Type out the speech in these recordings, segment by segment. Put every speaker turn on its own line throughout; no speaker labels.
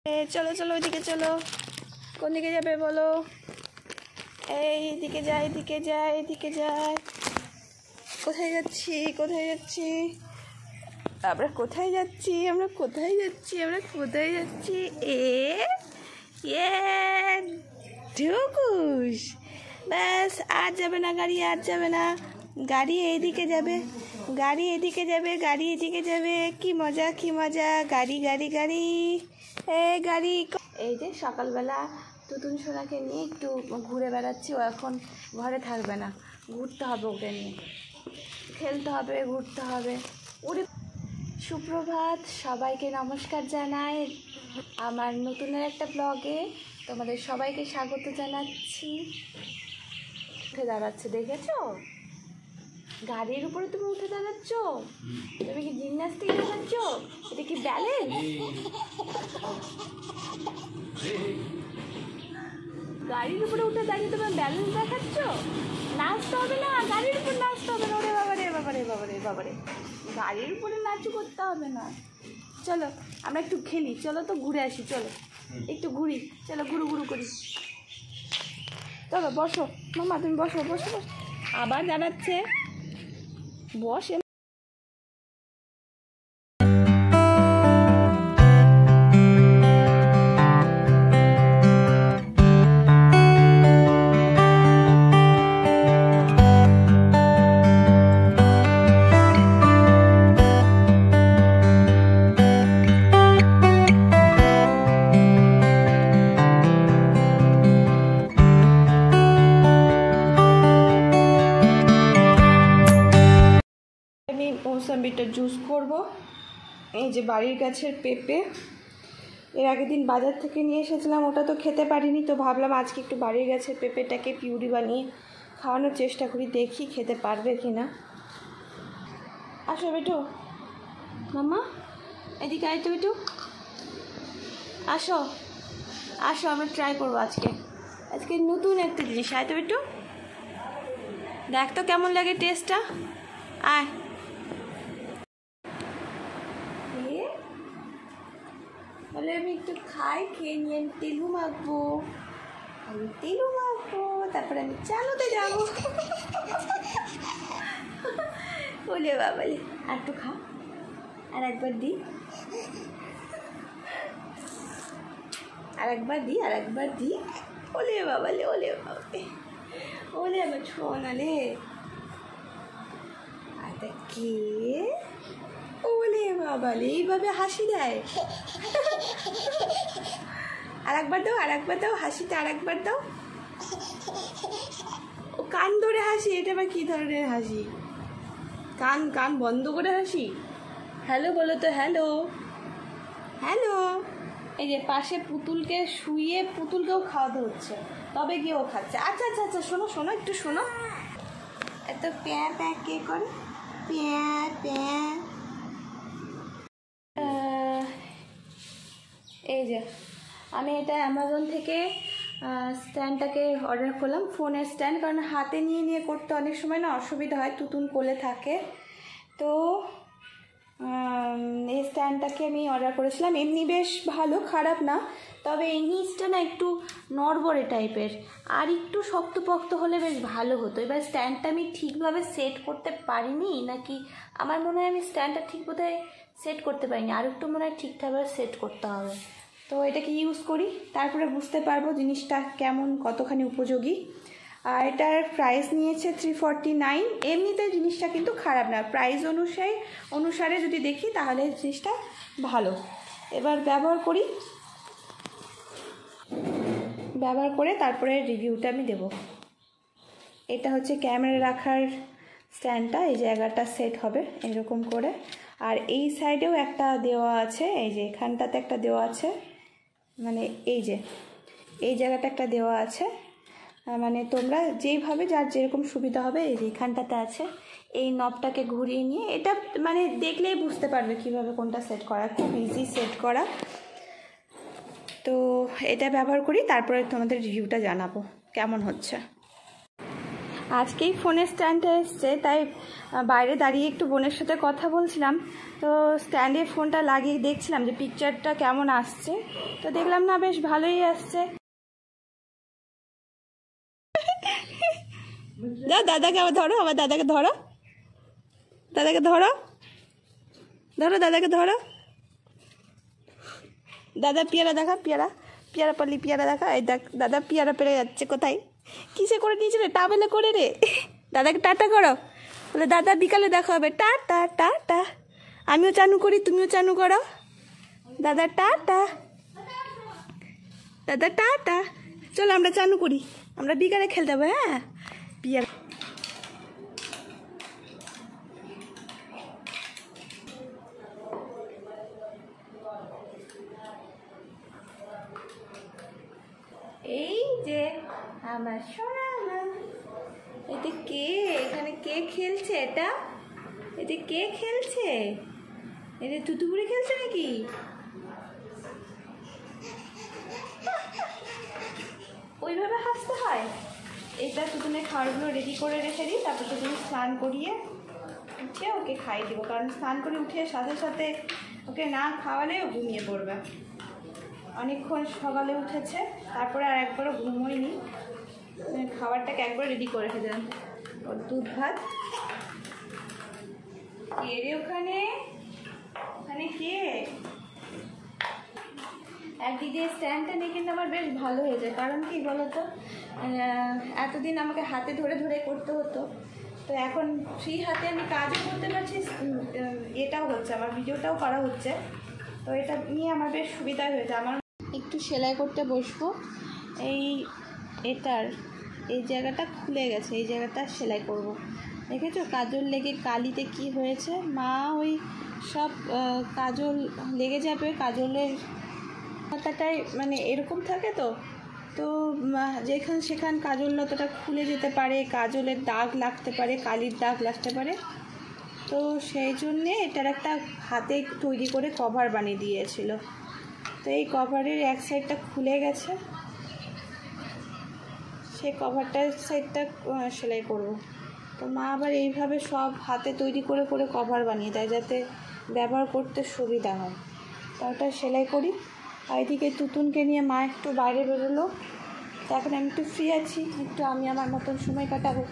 চলো চলো ওইদিকে চলো। কোন দিকে যাবে বলো? এইদিকে যাই, এদিকে যাই, এদিকে যাই। কোথায় যাচ্ছি, কোথায় যাচ্ছি আমরা, কোথায় যাচ্ছি আমরা, কোথায় যাচ্ছি আমরা, কোথায় যাচ্ছি? ঢুকুস। ব্যাস, আর যাবে না গাড়ি, আর যাবে না গাড়ি। এইদিকে যাবে গাড়ি, এদিকে যাবে গাড়ি, এদিকে যাবে। কি মজা, কি মজা। গাড়ি গাড়ি গাড়ি, গাড়ি। এই যে সকালবেলা তুতুন সোনাকে নিয়ে একটু ঘুরে বেড়াচ্ছি। ও এখন ঘরে থাকবে না, ঘুরতে হবে ওকে নিয়ে, খেলতে হবে, ঘুরতে হবে। ওরে সুপ্রভাত, সবাইকে নমস্কার জানাই। আমার নতুনের একটা ব্লগে তোমাদের সবাইকে স্বাগত জানাচ্ছি। উঠে দাঁড়াচ্ছে, দেখেছো? গাড়ির উপরে তুমি উঠে দাঁড়াচ্ছ। তুমি কি জিমন্যাস্টিক দেখাচ্ছ? এটা কি ব্যালেন্স? গাড়ির উপরে উঠে দাঁড়িয়ে তোমার ব্যালেন্স দেখাচ্ছ? নাচতে হবে না, গাড়ির উপর নাচতে হবে না। ওরে বাবারে বাবারে বাবারে বাবারে, গাড়ির উপরে নাচু করতে হবে না। চলো আমরা একটু খেলি, চলো তো ঘুরে আসি, চলো একটু ঘুরি, চলো ঘুরু ঘুরু করি। চলো বসো মামা, তুমি বসো বসো বসো। আবার দাঁড়াচ্ছে, বসে। আমি মৌসুমিটার জুস করব। এই যে বাড়ির গাছের পেঁপে, এর আগের দিন বাজার থেকে নিয়ে এসেছিলাম, ওটা তো খেতে পারিনি, তো ভাবলাম আজকে একটু বাড়ির গাছের পেঁপেটাকে পিউরি বানিয়ে খাওয়ানোর চেষ্টা করি, দেখি খেতে পারবে কি না। আসো বেটু, মামা এদিকে আয় তো বেটু, আসো আসো, আমরা ট্রাই করবো আজকে আজকে নতুন একটা জিনিস। আয় তো বেটু, দেখ তো কেমন লাগে টেস্টটা। আয়, বলে আমি একটু খাই, খেয়ে নিয়ে আমি তেলু মাখবো, তারপরে আমি চালোতে যাবো। বলে বাবালে, আর একটু খা, আর একবার দিই, আর একবার দিই, আর একবার দিই। ওলে বাবালে, ওলে বাবালে, ওলে আমার ছোনালে। আচ্ছা কে? ওলে বাবালে, এইভাবে হাসি দেয়। আর একবার দাও, আর একবার দাও হাসিতে, আর একবার দাও। ও কান ধরে হাসি, এটা আবার কী ধরনের হাসি? কান কান বন্ধ করে হাসি। হ্যালো বলো তো, হ্যালো হ্যালো। এই যে পাশে পুতুলকে শুইয়ে পুতুলকেও খাওয়াতে হচ্ছে, তবে গিয়ে ও খাচ্ছে। আচ্ছা আচ্ছা আচ্ছা, শোনো শোনো, একটু শোনো। এত প্যাঁ প্যাঁ কে করে? প্যাঁ প্যাঁ। এই যে আমি এটা অ্যামাজন থেকে স্ট্যান্ডটাকে অর্ডার করলাম, ফোনের স্ট্যান্ড, কারণ হাতে নিয়ে নিয়ে করতে অনেক সময় না অসুবিধা হয়, তুতুন কোলে থাকে। তো এই স্ট্যান্ডটাকে আমি অর্ডার করেছিলাম। এমনি বেশ ভালো, খারাপ না, তবে এই নিচটা না একটু নড়বড়ে টাইপের, আর একটু শক্তপোক্ত হলে বেশ ভালো হতো। এবার স্ট্যান্ডটা আমি ঠিকভাবে সেট করতে পারিনি, নাকি আমার মনে হয় আমি স্ট্যান্ডটা ঠিক বোধহয় সেট করতে পারিনি, আর একটু মনে হয় ঠিকঠাকভাবে সেট করতে হবে। তো এটাকে ইউজ করি, তারপরে বুঝতে পারবো জিনিসটা কেমন, কতখানি উপযোগী। আর এটার প্রাইস নিয়েছে 349। এমনিতে জিনিসটা কিন্তু খারাপ না, প্রাইস অনুসারে যদি দেখি তাহলে জিনিসটা ভালো। এবার ব্যবহার করে তারপরে রিভিউটা আমি দেব। এটা হচ্ছে ক্যামেরা রাখার স্ট্যান্ডটা, এই জায়গাটা সেট হবে এরকম করে। আর এই সাইডেও একটা দেওয়া আছে, এই যে এখানটাতে একটা দেওয়া আছে, মানে এই যে এই জায়গাটা একটা দেওয়া আছে, মানে তোমরা যেইভাবে যার যেরকম সুবিধা হবে। এই যে এখানটাতে আছে, এই নবটাকে ঘুরিয়ে নিয়ে এটা মানে দেখলেই বুঝতে পারবে কিভাবে কোনটা সেট করা, খুব ইজি সেট করা। তো এটা ব্যবহার করি, তারপরে তোমাদের রিভিউটা জানাবো কেমন হচ্ছে। আজকেই ফোনের স্ট্যান্ডটা এসছে, তাই বাইরে দাঁড়িয়ে একটু বোনের সাথে কথা বলছিলাম। তো স্ট্যান্ডে ফোনটা লাগিয়ে দেখছিলাম যে পিকচারটা কেমন আসছে। তো দেখলাম না, বেশ ভালোই আসছে। দাদাকে আবার ধরো, আবার দাদাকে ধরো, দাদাকে ধরো, ধরো দাদাকে ধরো। দাদা পেয়ারা দেখা, পেয়ারা পেয়ারা পারলি, পেয়ারা দেখা। এই দেখ দাদা পেয়ারা পেরে যাচ্ছে। কোথায়, কিসে করে নিয়েছে রে? টাবেলে করে রে। দাদাকে টাটা করো, বলে দাদা বিকালে দেখা হবে। Tata tata. আমিও চানু করি, তুমিও চানু করো। দাদা টাটা, দাদা টাটা। চলো আমরা চানু করি, আমরা বিকালে খেলতে হবে। হ্যাঁ পেয়ারা। এই যে আমার সোনা মা। এটা কে? এখানে কে খেলছে? এটা এটা কে খেলছে? এটা তুতুপুরি খেলছে নাকি? ওইভাবে হাসতে হয়? এটা তুতুনের খাবারগুলো রেডি করে রেখে দিই, তারপর তুতুন স্নান করিয়ে উঠে ওকে খাইয়ে দেবো। কারণ স্নান করে উঠে সাথে সাথে ওকে না খাওয়ালে ও ঘুমিয়ে পড়বে। অনেকক্ষণ সকালে উঠেছে, তারপরে আর একবারও ঘুমোয়নি। খাবারটাকে একবার রেডি করে রেখে দিলাম। ওর দুধ ভাত। কে রে ওখানে? ওখানে কে? একদিকে স্ট্যান্ডটা নিয়ে কিন্তু আমার বেশ ভালো হয়ে যায়। কারণ কি বলতো, এতদিন আমাকে হাতে ধরে ধরে করতে হতো, তো এখন ফ্রি হাতে আমি কাজও করতে পারছি, এটাও হচ্ছে, আমার ভিডিওটাও করা হচ্ছে। তো এটা নিয়ে আমার বেশ সুবিধা হয়েছে। আমার একটু সেলাই করতে বসবো। এটার এই জায়গাটা খুলে গেছে, এই জায়গাটা সেলাই করব। দেখেছো কাজল লেগে কালিতে কি হয়েছে? মা ওই সব কাজল লেগে যাবে, কাজলের লতাটাই মানে এরকম থাকে, তো যেখানে সেখানে কাজল লতাটা খুলে যেতে পারে, কাজলের দাগ লাগতে পারে, কালির দাগ লাগতে পারে। তো সেই জন্যে এটার একটা হাতে তৈরি করে কভার বানিয়ে দিয়েছিল। তো এই কভারের এক সাইডটা খুলে গেছে, সেই কভারটার সাইডটা সেলাই করব। তো মা আবার এইভাবে সব হাতে তৈরি করে করে কভার বানিয়ে দেয়, যাতে ব্যবহার করতে সুবিধা হয়। তো ওটা সেলাই করি। আর এদিকে তুতুনকে নিয়ে মা একটু বাইরে বেরোলো। তো এখন আমি একটু ফ্রি আছি, একটু আমি আমার মতন সময় কাটাবো।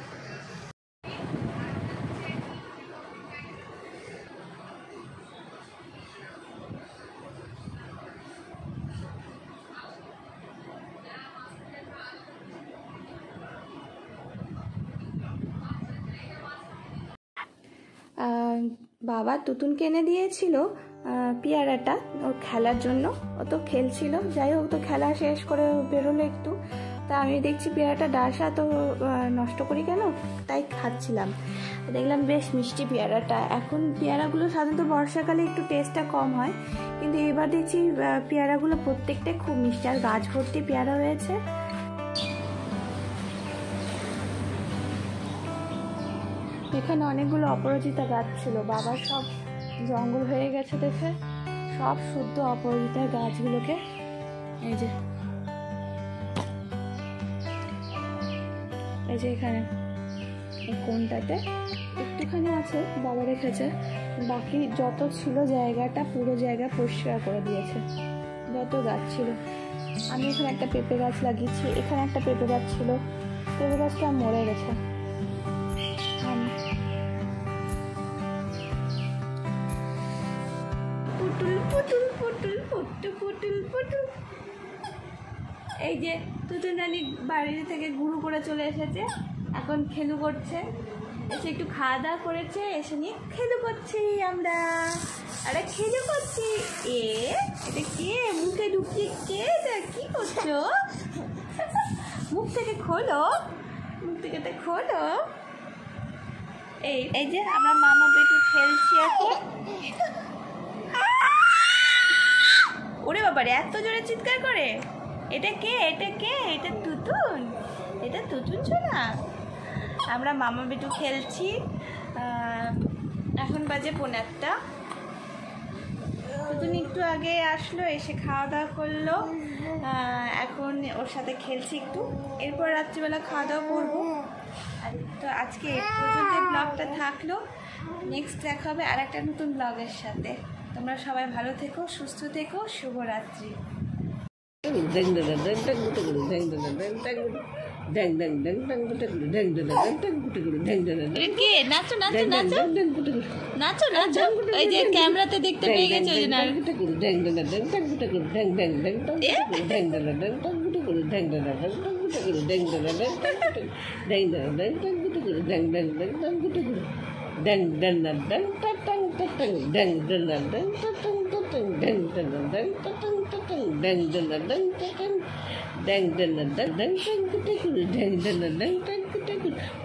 বাবা তুতুনকে এনে দিয়েছিল পেয়ারাটা ওর খেলার জন্য। ও তো খেলছিল, যাই হোক, তো খেলা শেষ করে বেরোলো একটু। তা আমি দেখছি পেয়ারাটা ডাসা, তো নষ্ট করি কেন, তাই খাচ্ছিলাম। দেখলাম বেশ মিষ্টি পেয়ারাটা। এখন পেয়ারাগুলো সাধারণত বর্ষাকালে একটু টেস্টটা কম হয়, কিন্তু এবার দেখছি পেয়ারাগুলো প্রত্যেকটাই খুব মিষ্টি, আর গাছ ভর্তি পেয়ারা হয়েছে। এখানে অনেকগুলো অপরাজিতা গাছ ছিল, বাবার সব জঙ্গল হয়ে গেছে দেখে সব শুদ্ধ অপরাজিতার গাছগুলোকে এই যে এখানে এই কোণটাতে একটুখানি আছে, বাবা রেখেছে। বাকি যত ছিল জায়গাটা, পুরো জায়গা পরিষ্কার করে দিয়েছে, যত গাছ ছিল। আমি এখানে একটা পেঁপে গাছ লাগিয়েছি, এখানে একটা পেঁপে গাছ ছিল, পেঁপে গাছটা মরে গেছে। পুতুল পুতুল পুতুল পুট্টু পুতুল পুতুল। এই যে তুতুন রানী বাড়ি থেকে গুরু করে চলে এসেছে, এখন খেলু করছে। এসে একটু খাওয়া দাওয়া করেছে, এসে নিয়ে খেলু করছি আমরা। আরে খেলু করছি। এটা কে মুখে ঢুকিয়ে? কে এটা? কি করছো? মুখ থেকে খোলো, মুখ থেকে তো খোলো। এই যে আমরা মামা বেটু খেলছি এখন। ওরে বাবারে, এত জোরে চিৎকার করে! এটা কে? এটা কে? এটা তুতুন? এটা তুতুন শোনা? আমরা মামা বেটু খেলছি। এখন বাজে 1:15। তুতুন একটু আগে আসলো, এসে খাওয়া দাওয়া করলো। এখন ওর সাথে খেলছি একটু, এরপর রাত্রিবেলা খাওয়া দাওয়া করবো। তো আজকে এই পর্যন্ত ব্লগটা থাকলো। নেক্সট দেখা হবে আর একটা নতুন ব্লগের সাথে। তোমরা সবাই ভালো থেকো, সুস্থ থেকো, শুভরাত্রি। নাচো নাচো নাচো নাচো নাচো, ওই যে ক্যামেরাতে দেখতে পেয়ে গেছে ওই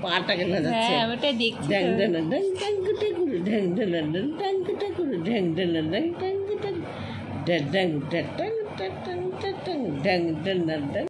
পাটাকে বাজাচ্ছে
ওটা দেখছি।
ড্যাং ড্যাং ড্যাং ড্যাং গুটে গুটে ড্যাং ড্যাং ড্যাং ড্যাং গুটে গুটে ড্যাং ড্যাং ড্যাং ড্যাং গুটে ড্যাং ড্যাং ড্যাং ড্যাং ড্যাং ড্যাং ড্যাং